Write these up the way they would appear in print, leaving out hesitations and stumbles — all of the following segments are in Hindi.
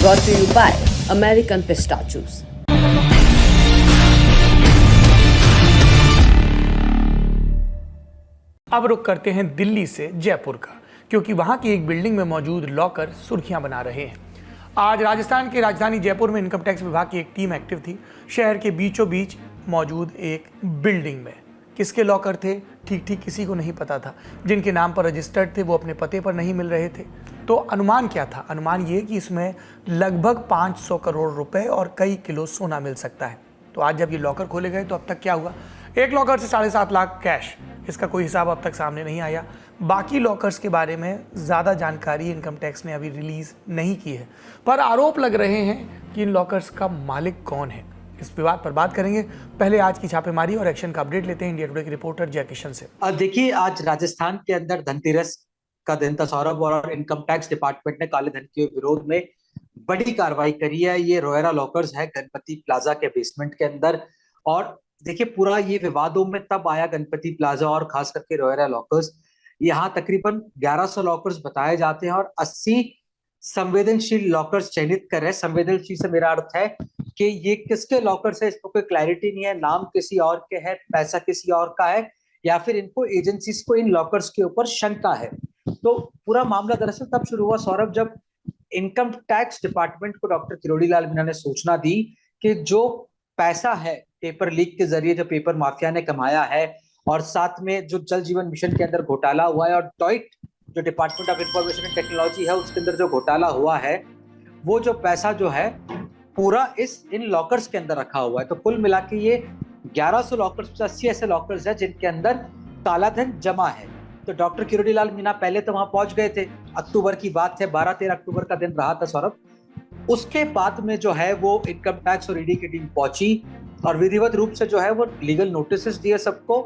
brought to you by American Pistachios. अब रुक करते हैं दिल्ली से जयपुर का, क्योंकि वहां की एक बिल्डिंग में मौजूद लॉकर सुर्खियां बना रहे हैं। आज राजस्थान की राजधानी जयपुर में इनकम टैक्स विभाग की एक टीम एक्टिव थी। शहर के बीचों बीच मौजूद एक बिल्डिंग में किसके लॉकर थे ठीक ठीक किसी को नहीं पता था। जिनके नाम पर रजिस्टर्ड थे वो अपने पते पर नहीं मिल रहे थे। तो अनुमान क्या था? अनुमान ये कि इसमें लगभग 500 करोड़ रुपए और कई किलो सोना मिल सकता है। तो आज जब ये लॉकर खोले गए तो अब तक क्या हुआ? एक लॉकर से 7.5 लाख कैश, इसका कोई हिसाब अब तक सामने नहीं आया। बाकी लॉकर्स के बारे में ज़्यादा जानकारी इनकम टैक्स ने अभी रिलीज़ नहीं की है, पर आरोप लग रहे हैं कि इन लॉकर्स का मालिक कौन है। इस विवाद पर बात करेंगे। पहले आज की छापेमारी और एक्शन का अपडेट लेते हैं इंडिया टुडे के रिपोर्टर जय किशन से। देखिए, आज राजस्थान के अंदर धनतेरस का दिन था सौरभ, और इनकम टैक्स डिपार्टमेंट ने काले धन के विरोध में बड़ी कार्रवाई करी है। ये रोयरा लॉकर्स है गणपति प्लाजा के बेसमेंट के अंदर। और देखिए, पूरा ये विवादों में तब आया गणपति प्लाजा और खास करके रोयरा लॉकर्स। यहाँ तकरीबन 1100 लॉकर्स बताए जाते हैं और 80 संवेदनशील लॉकर्स चयनित कर रहे हैं। संवेदनशील से मेरा अर्थ है कि ये किसके लॉकर्स है, इसको कोई क्लैरिटी नहीं है। नाम किसी और के है, पैसा किसी और का है, या फिर इनको एजेंसीज को इन लॉकर्स के ऊपर शंका है। तो पूरा मामला दरअसल तब शुरू हुआ सौरभ, जब इनकम टैक्स डिपार्टमेंट को डॉक्टर किरोड़ी लाल मीणा ने सूचना दी कि जो पैसा है पेपर लीक के जरिए जो पेपर माफिया ने कमाया है, और साथ में जो जल जीवन मिशन के अंदर घोटाला हुआ है, और डॉइट जो department of information and technology है उसके अंदर जो घोटाला हुआ है, वो जो पैसा जो है पूरा इन लॉकर्स के अंदर रखा हुआ है। तो कुल मिला के ये 1100 लॉकर्स, 80 ऐसे लॉकर्स है जिनके अंदर काला धन जमा है। तो डॉक्टर किरोड़ी लाल मीणा पहले तो वहां पहुंच गए थे। अक्टूबर की बात है, 12-13 अक्टूबर का दिन रहा था सौरभ। उसके बाद में जो है वो इनकम टैक्स और ईडी की टीम पहुंची और विधिवत रूप से जो है वो लीगल नोटिस दिए सबको।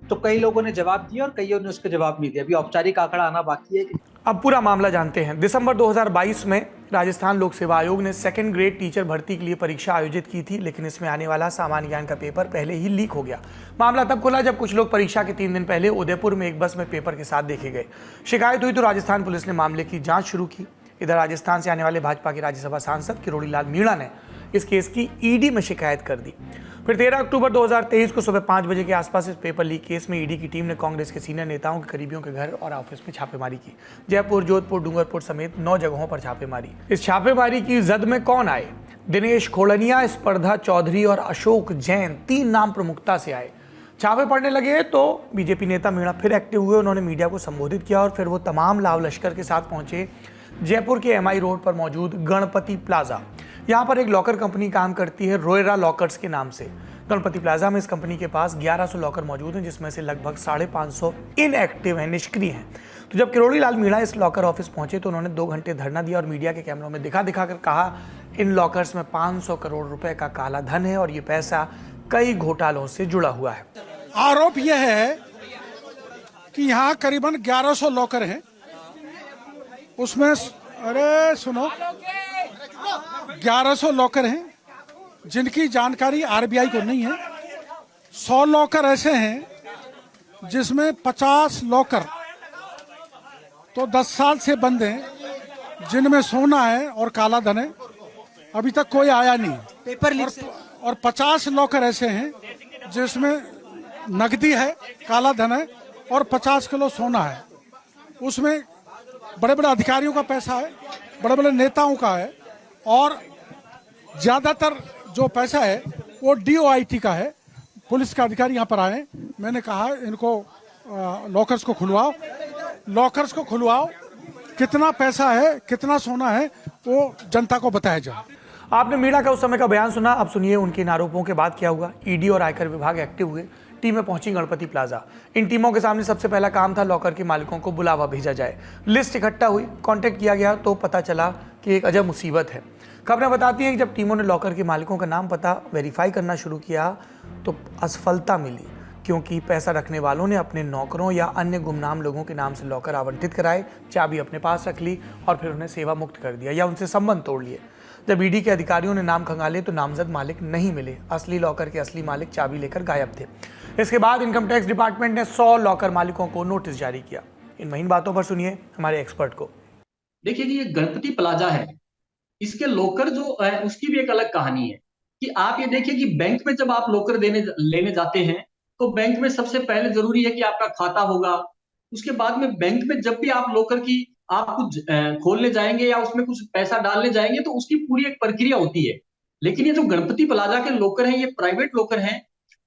तो कई लोगों ने जवाब दिया और कईयों ने उसके जवाब नहीं दिया। अभी औपचारिक आंकड़ा आना बाकी है। अब पूरा मामला जानते हैं। दिसंबर 2022 में राजस्थान लोक सेवा आयोग ने सेकंड ग्रेड टीचर भर्ती के लिए परीक्षा आयोजित की थी, लेकिन इसमें आने वाला सामान्य ज्ञान का पेपर पहले ही लीक हो गया। मामला तब खुला जब कुछ लोग परीक्षा के 3 दिन पहले उदयपुर में एक बस में पेपर के साथ देखे गए। शिकायत हुई तो राजस्थान पुलिस ने मामले की जांच शुरू की। इधर राजस्थान से आने वाले भाजपा के राज्यसभा सांसद किरोड़ी लाल मीणा ने इस केस की ईडी में शिकायत कर दी। फिर 13 अक्टूबर 2023 को सुबह 5 बजे के आसपास इस पेपर लीक केस में ईडी की टीम ने कांग्रेस के सीनियर नेताओं के करीबियों के घर और ऑफिस में छापेमारी की। जयपुर, जोधपुर, डूंगरपुर समेत 9 जगहों पर छापेमारी। इस छापेमारी की जद में कौन आए? दिनेश खोड़निया, स्पर्धा चौधरी और अशोक जैन, 3 नाम प्रमुखता से आए। छापे पड़ने लगे तो बीजेपी नेता मीणा फिर एक्टिव हुए। उन्होंने मीडिया को संबोधित किया और फिर वो तमाम लाव लश्कर के साथ पहुंचे जयपुर के एमआई रोड पर मौजूद गणपति प्लाजा। यहाँ पर एक लॉकर कंपनी काम करती है रोयरा लॉकर्स के नाम से। गणपति प्लाजा में इस कंपनी के पास 1100 लॉकर मौजूद हैं, जिसमें से लगभग 550 इनएक्टिव हैं, निष्क्रिय हैं। तो जब किरोड़ी लाल मीणा इस लॉकर ऑफिस पहुंचे तो उन्होंने 2 घंटे धरना दिया और मीडिया के कैमरों में दिखा कर कहा इन लॉकर्स में 500 करोड़ रुपए का काला धन है और ये पैसा कई घोटालों से जुड़ा हुआ है। आरोप यह है कि यहाँ करीबन 1100 लॉकर हैं। उसमें अरे सुनो, 1100 लॉकर हैं जिनकी जानकारी आरबीआई को नहीं है। 100 लॉकर ऐसे हैं जिसमें 50 लॉकर तो 10 साल से बंद हैं, जिनमें सोना है और काला धन है। अभी तक कोई आया नहीं पेपर लीक। और 50 लॉकर ऐसे हैं जिसमें नकदी है, काला धन है और 50 किलो सोना है। उसमें बड़े बड़े अधिकारियों का पैसा है, बड़े बड़े नेताओं का है, और ज्यादातर जो पैसा है वो डीओआईटी का है। पुलिस के अधिकारी यहाँ पर आए, मैंने कहा इनको लॉकर्स को खुलवाओ, लॉकर्स को खुलवाओ, कितना पैसा है कितना सोना है वो जनता को बताया जाए। आपने मीणा का उस समय का बयान सुना, अब सुनिए उनके इन आरोपों के बाद क्या हुआ। ईडी और आयकर विभाग एक्टिव हुए, टीमें पहुंची गणपति प्लाजा। इन टीमों के सामने सबसे पहला काम था लॉकर के मालिकों को बुलावा भेजा जाए। लिस्ट इकट्ठा हुई, कांटेक्ट किया गया तो पता चला कि एक अजब मुसीबत है। खबरें बताती हैं कि जब टीमों ने लॉकर के मालिकों का नाम पता वेरीफाई करना शुरू किया तो असफलता मिली, क्योंकि पैसा रखने वालों ने अपने नौकरों या अन्य गुमनाम लोगों के नाम से लॉकर आवंटित कराए, चाबी अपने पास रख ली और फिर उन्हें सेवा मुक्त कर दिया या उनसे संबंध तोड़ लिए। जब ईडी के अधिकारियों ने नाम खंगाले तो नामजद मालिक नहीं मिले। असली लॉकर के असली मालिक चाबी लेकर गायब थे। इसके बाद इनकम टैक्स डिपार्टमेंट ने 100 लॉकर मालिकों को नोटिस जारी किया। इन महीन बातों पर सुनिए हमारे एक्सपर्ट को। देखिए जी, ये गणपति प्लाजा है, इसके लॉकर जो है उसकी भी एक अलग कहानी है कि आप ये देखिए कि बैंक में जब आप लॉकर लेने जाते हैं तो बैंक में सबसे पहले जरूरी है कि आपका खाता होगा। उसके बाद में बैंक में जब भी आप लॉकर की आप कुछ खोलने जाएंगे या उसमें कुछ पैसा डालने जाएंगे तो उसकी पूरी एक प्रक्रिया होती है। लेकिन ये जो गणपति प्लाजा के लॉकर हैं ये प्राइवेट लॉकर हैं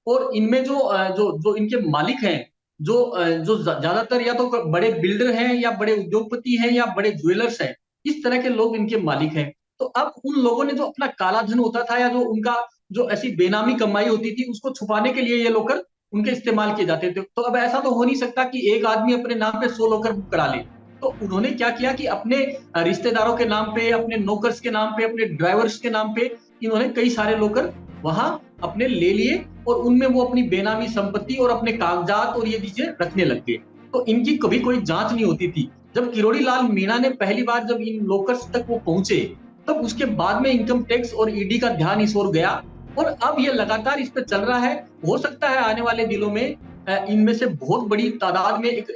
और इनमें जो जो जो इनके मालिक हैं जो ज्यादातर या तो बड़े बिल्डर हैं या बड़े उद्योगपति हैं या बड़े ज्वेलर्स हैं, इस तरह के लोग इनके मालिक हैं। तो अब उन लोगों ने जो अपना काला धन होता था या जो उनका जो ऐसी बेनामी कमाई होती थी उसको छुपाने के लिए ये लॉकर उनके इस्तेमाल किए जाते थे। तो अब ऐसा तो हो नहीं सकता कि एक आदमी अपने नाम पे 100 लॉकर बुक करा ले। तो उन्होंने क्या किया कि अपने रिश्तेदारों के नाम पे, अपने नौकर्स के नाम पे, अपने ड्राइवर्स के नाम पे इन्होंने कई सारे लॉकर वहां अपने ले लिए और उनमें वो अपनी बेनामी संपत्ति और अपने कागजात और ये चीजें रखने लग गए। तो इनकी कभी कोई जांच नहीं होती थी। जब किरोड़ी लाल मीणा ने पहली बार जब इन लॉकर्स तक वो पहुंचे तब उसके बाद में इनकम टैक्स और ईडी का ध्यान इस ओर गया और अब ये लगातार इस पे चल रहा है। हो सकता है आने वाले दिनों में इनमें से बहुत बड़ी तादाद में एक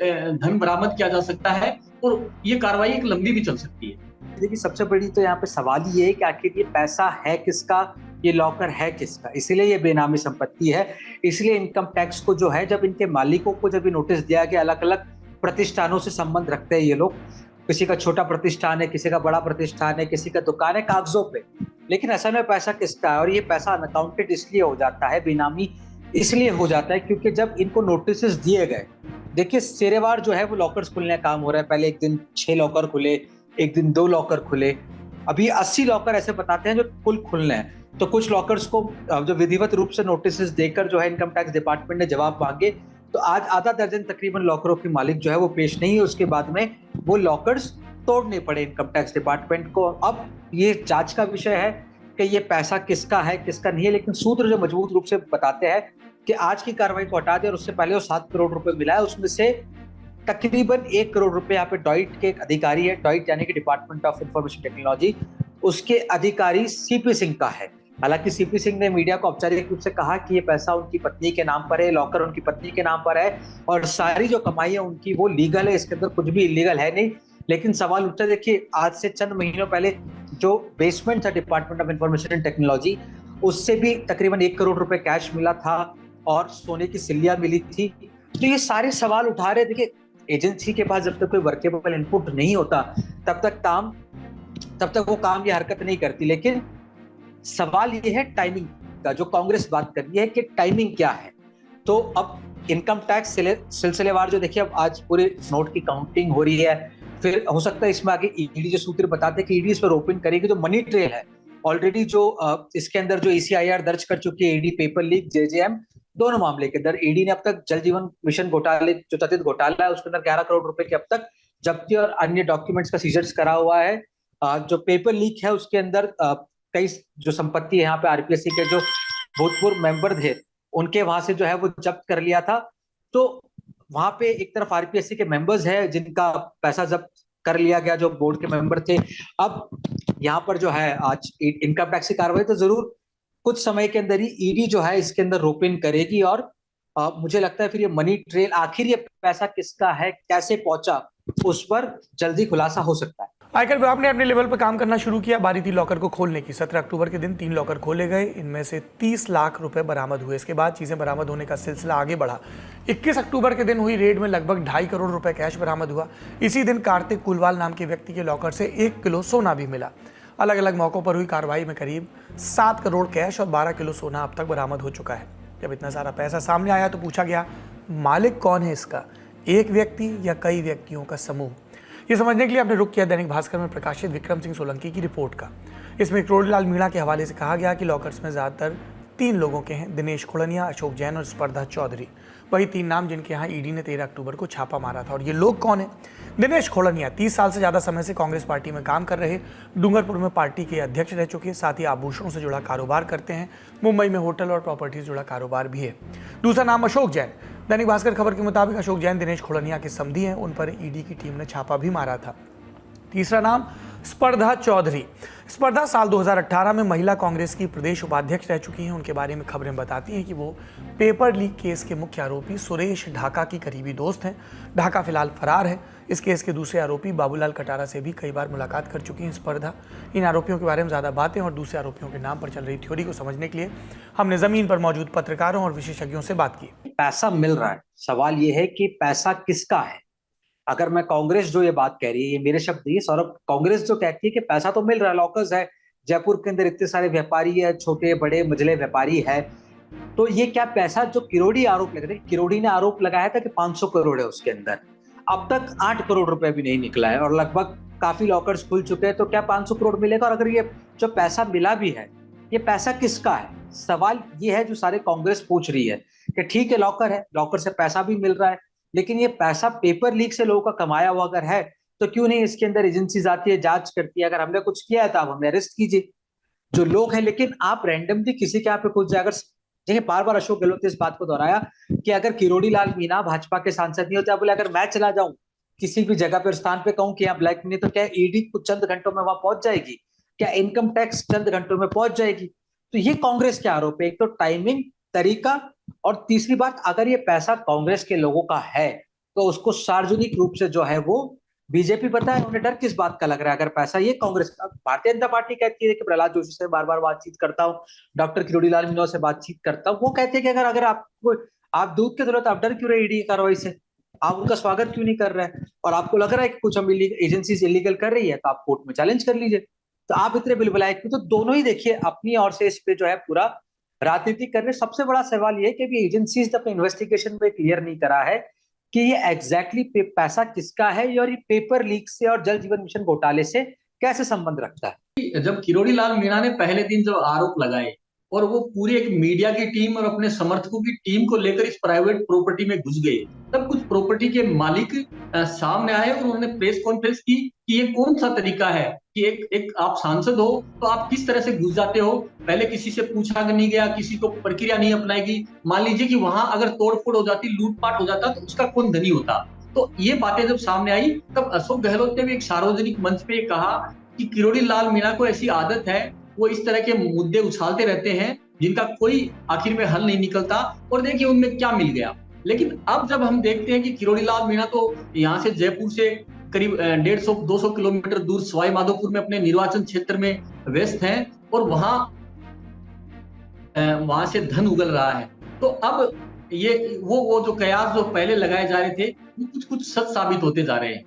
धन बरामद किया जा सकता है और ये कार्रवाई एक लंबी भी चल सकती है। देखिए सबसे बड़ी तो यहाँ पे सवाल ये है कि आखिर ये पैसा है किसका, ये लॉकर है किसका, इसलिए ये बेनामी संपत्ति है। इसलिए इनकम टैक्स को जो है जब इनके मालिकों को जब नोटिस दिया कि अलग अलग प्रतिष्ठानों से संबंध रखते हैं ये लोग, किसी का छोटा प्रतिष्ठान है, किसी का बड़ा प्रतिष्ठान है, किसी का दुकान है कागजों पे, लेकिन असल में पैसा किसका है। और ये पैसा अनअकाउंटेड इसलिए हो जाता है, बेनामी इसलिए हो जाता है क्योंकि जब इनको नोटिस दिए गए, देखिए शेरेवार जो है वो लॉकर्स खुलने का काम हो रहा है। पहले एक दिन 6 लॉकर खुले, एक दिन 2 लॉकर खुले, अभी 80 लॉकर ऐसे बताते हैं जो कुल खुलने हैं। तो कुछ लॉकर्स को जो विधिवत रूप से नोटिस देकर जो है इनकम टैक्स डिपार्टमेंट ने जवाब मांगे, तो आज आधा दर्जन तकरीबन लॉकरों के मालिक जो है वो पेश नहीं है। उसके बाद में वो लॉकर्स तोड़ने पड़े इनकम टैक्स डिपार्टमेंट को। अब ये जांच का विषय है कि ये पैसा किसका है किसका नहीं है, लेकिन सूत्र जो मजबूत रूप से बताते हैं कि आज की कार्रवाई को हटा दिया और उससे पहले वो 7 करोड़ रुपए मिला है, उसमें से तकरीबन 1 करोड़ रुपए यहाँ पे डॉइट के एक अधिकारी है, डॉइट यानी कि डिपार्टमेंट ऑफ इंफॉर्मेशन टेक्नोलॉजी, उसके अधिकारी सीपी सिंह का है। हालांकि सीपी सिंह ने मीडिया को औपचारिक रूप से कहा कि ये पैसा उनकी पत्नी के नाम पर है, लॉकर उनकी पत्नी के नाम पर है और सारी जो कमाई है उनकी वो लीगल है, इसके अंदर कुछ भी इलीगल है नहीं। लेकिन सवाल उठता है, देखिए आज से चंद महीनों पहले जो बेसमेंट था department of information and technology, उससे भी तकरीबन 1 करोड़ रुपए कैश मिला था और सोने की सिल्लियां मिली थी। तो ये सारे सवाल उठा रहे। देखिए एजेंसी के पास जब तक कोई वर्केबल इनपुट नहीं होता तब तक वो काम, ये हरकत नहीं करती। लेकिन सवाल ये है टाइमिंग का, जो कांग्रेस बात कर रही है कि टाइमिंग क्या है। तो अब इनकम टैक्स सिलसिलेवार जो देखिए अब आज पूरे नोट की काउंटिंग हो रही है, फिर हो सकता है इसमें आगे ईडी जो सूत्र बताते हैं कि ईडी इस पर ओपन करेगी। जो मनी ट्रेल है ऑलरेडी जो इसके अंदर जो ECIR दर्ज कर चुकी है ईडी, पेपर लीक, JJM दोनों मामले के अंदर ईडी ने अब तक जल जीवन मिशन घोटाले जो कथित घोटाला है उसके अंदर 11 करोड़ रुपए के अब तक जब्ती और अन्य डॉक्यूमेंट्स का सीजर्स करा हुआ है। जो पेपर लीक है उसके अंदर कई जो संपत्ति है यहाँ पे RPSC के जो भूतपूर्व मेंबर थे उनके वहां से जो है वो जब्त कर लिया था। तो वहां पे एक तरफ RPSC के मेंबर्स है जिनका पैसा जब्त कर लिया गया, जो बोर्ड के मेंबर थे। अब यहाँ पर जो है आज इनकम टैक्स की कार्रवाई तो जरूर कुछ समय के अंदर ही ईडी जो है इसके अंदर रोपिन करेगी और मुझे लगता है फिर ये मनी ट्रेल, आखिर ये पैसा किसका है, कैसे पहुंचा, उस पर जल्दी खुलासा हो सकता है। आयकर विभाग ने अपने लेवल पर काम करना शुरू किया। बारी थी लॉकर को खोलने की। 17 अक्टूबर के दिन 3 लॉकर खोले गए, इनमें से 30 लाख रुपए बरामद हुए। इसके बाद चीजें बरामद होने का सिलसिला आगे बढ़ा। 21 अक्टूबर के दिन हुई रेड में लगभग 2.5 करोड़ रुपए कैश बरामद हुआ। इसी दिन कार्तिक कुलवाल नाम के व्यक्ति के लॉकर से 1 किलो सोना भी मिला। अलग अलग मौकों पर हुई कार्रवाई में करीब 7 करोड़ कैश और 12 किलो सोना अब तक बरामद हो चुका है। जब इतना सारा पैसा सामने आया तो पूछा गया मालिक कौन है इसका, एक व्यक्ति या कई व्यक्तियों का समूह। ये समझने के लिए आपने रुख किया दैनिक भास्कर में प्रकाशित विक्रम सिंह सोलंकी की रिपोर्ट का। इसमें किरोड़ी लाल मीणा के हवाले से कहा गया कि लॉकर्स में ज़्यादातर 3 लोगों के हैं, दिनेश खोड़निया, अशोक जैन और स्पर्धा चौधरी। वही 3 नाम जिनके यहाँ ईडी ने 13 अक्टूबर को छापा मारा था। और ये लोग कौन है? दिनेश खोड़निया 30 साल से ज़्यादा समय से कांग्रेस पार्टी में काम कर रहे, डूंगरपुर में पार्टी के अध्यक्ष रह चुके, साथ ही आभूषणों से जुड़ा कारोबार करते हैं। मुंबई में होटल और प्रॉपर्टी से जुड़ा कारोबार भी है। दूसरा नाम अशोक जैन। दैनिक भास्कर खबर के मुताबिक अशोक जैन दिनेश खोड़निया के समधी हैं, उन पर ईडी की टीम ने छापा भी मारा था। तीसरा नाम स्पर्धा चौधरी। स्पर्धा साल 2018 में महिला कांग्रेस की प्रदेश उपाध्यक्ष रह चुकी हैं। उनके बारे में खबरें बताती हैं कि वो पेपर लीक केस के मुख्य आरोपी सुरेश ढाका की करीबी दोस्त हैं। ढाका फिलहाल फरार है। इस केस के दूसरे आरोपी बाबूलाल कटारा से भी कई बार मुलाकात कर चुकी है स्पर्धा। इन आरोपियों के बारे में ज़्यादा बातें और दूसरे आरोपियों के नाम पर चल रही थ्योरी को समझने के लिए हमने जमीन पर मौजूद पत्रकारों और विशेषज्ञों से बात की। पैसा मिल रहा है, सवाल ये है कि पैसा किसका है। अगर मैं कांग्रेस जो ये बात कह रही है, ये मेरे शब्द नहीं, सौरभ, कांग्रेस जो कहती है कि पैसा तो मिल रहा है, लॉकर्स है, जयपुर के अंदर इतने सारे व्यापारी है, छोटे बड़े मझले व्यापारी है, तो ये क्या पैसा जो किरोड़ी आरोप लग रहे, किरोड़ी ने आरोप लगाया था कि 500 करोड़ है उसके अंदर, अब तक 8 करोड़ रुपए भी नहीं निकला है और लगभग काफी लॉकर्स खुल चुके हैं, तो क्या 500 करोड़ मिलेगा? और अगर ये जो पैसा मिला भी है, ये पैसा किसका है? सवाल ये है जो सारे कांग्रेस पूछ रही है कि ठीक है, लॉकर है, लॉकर से पैसा भी मिल रहा है, लेकिन ये पैसा पेपर लीक से लोगों का कमाया हुआ अगर है तो क्यों नहीं इसके अंदर एजेंसीज आती है, जांच करती है, अगर हमने कुछ किया है तो आप हमें अरेस्ट कीजिए जो लोग हैं। लेकिन आप रैंडमली किसी के यहाँ पे कुछ जाकर, देखिए बार बार अशोक गहलोत ने इस बात को दोहराया कि अगर किरोड़ी लाल मीणा भाजपा के सांसद नहीं होते, आप बोले अगर मैं चला जाऊं किसी भी जगह पर स्थान पे कहूं कि यहाँ ब्लैक मनी, तो क्या ईडी कुछ चंद घंटों में वहां पहुंच जाएगी? क्या इनकम टैक्स चंद घंटों में पहुंच जाएगी? तो ये कांग्रेस के आरोप है, एक तो टाइमिंग, तरीका, और तीसरी बात, अगर ये पैसा कांग्रेस के लोगों का है तो उसको सार्वजनिक रूप से जो है वो बीजेपी, पता है उन्हें डर किस बात का लग रहा है? अगर पैसा ये कांग्रेस, भारतीय जनता पार्टी कहती है कि प्रहलाद जोशी से बार बार बातचीत करता हूँ, डॉक्टर किरोड़ी लाल मीणा से बातचीत करता हूँ, वो कहते हैं कि अगर आपको, आप दूध के जरूरत, आप डर क्यों रहे ईडी की कार्रवाई से? आप उनका स्वागत क्यों नहीं कर रहे हैं? और आपको लग रहा है कि कुछ हम एजेंसीज इलीगल कर रही है तो आप कोर्ट में चैलेंज कर लीजिए। तो आप इतने बिलबुलाए क्यों? तो दोनों ही देखिए अपनी ओर से इस पे जो है पूरा राजनीति कर रहे। सबसे बड़ा सवाल ये है कि अभी एजेंसीज ने अपने इन्वेस्टिगेशन में क्लियर नहीं करा है कि ये एग्जैक्टली पैसा किसका है और ये पेपर लीक से और जल जीवन मिशन घोटाले से कैसे संबंध रखता है। जब किरोड़ी लाल मीणा ने पहले दिन जब आरोप लगाए और वो पूरी एक मीडिया की टीम और अपने समर्थकों की टीम को लेकर इस प्राइवेट प्रॉपर्टी में घुस गए, तब कुछ प्रॉपर्टी के मालिक सामने आए और उन्होंने प्रेस कॉन्फ्रेंस की कि ये कौन सा तरीका है कि एक आप सांसद हो तो आप किस तरह से घुस जाते हो, पहले किसी से पूछा नहीं गया, किसी को प्रक्रिया नहीं अपनाएगी। मान लीजिए कि वहां अगर तोड़फोड़ हो जाती, लूटपाट हो जाता, तो उसका कौन धनी होता? तो ये बातें जब सामने आई तब अशोक गहलोत ने भी एक सार्वजनिक मंच पे कहा कि किरोड़ी लाल मीणा को ऐसी आदत है, वो इस तरह के मुद्दे उछालते रहते हैं जिनका कोई आखिर में हल नहीं निकलता, और देखिए उनमें क्या मिल गया। लेकिन अब जब हम देखते हैं कि किरोड़ी लाल मीणा तो यहाँ से जयपुर से करीब 150-200 किलोमीटर दूर सवाई माधोपुर में अपने निर्वाचन क्षेत्र में व्यस्त हैं और वहां से धन उगल रहा है, तो अब ये वो जो कयास जो पहले लगाए जा रहे थे वो कुछ सच साबित होते जा रहे हैं।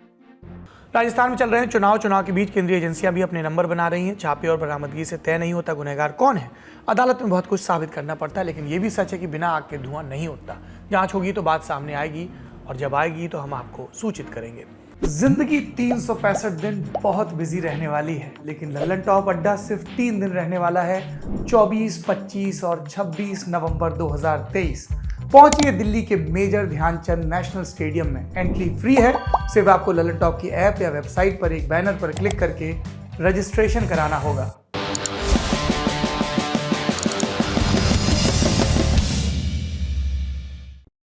राजस्थान में चल रहे हैं चुनाव के बीच केंद्रीय एजेंसियां भी अपने नंबर बना रही हैं। छापे और बरामदगी से तय नहीं होता गुनहगार कौन है। अदालत में बहुत कुछ साबित करना पड़ता है, लेकिन ये भी सच है कि बिना आग के धुआं नहीं उठता। जांच होगी तो बात सामने आएगी और जब आएगी तो हम आपको सूचित करेंगे। जिंदगी 365 दिन बहुत बिजी रहने वाली है, लेकिन लल्लन टॉप अड्डा सिर्फ 3 दिन रहने वाला है। 24, 25 और 26 नवंबर 2023 पहुंचिए दिल्ली के मेजर ध्यानचंद नेशनल स्टेडियम में। एंट्री फ्री है, सिर्फ आपको लल्लन टॉप की ऐप या वेबसाइट पर एक बैनर पर क्लिक करके रजिस्ट्रेशन कराना होगा।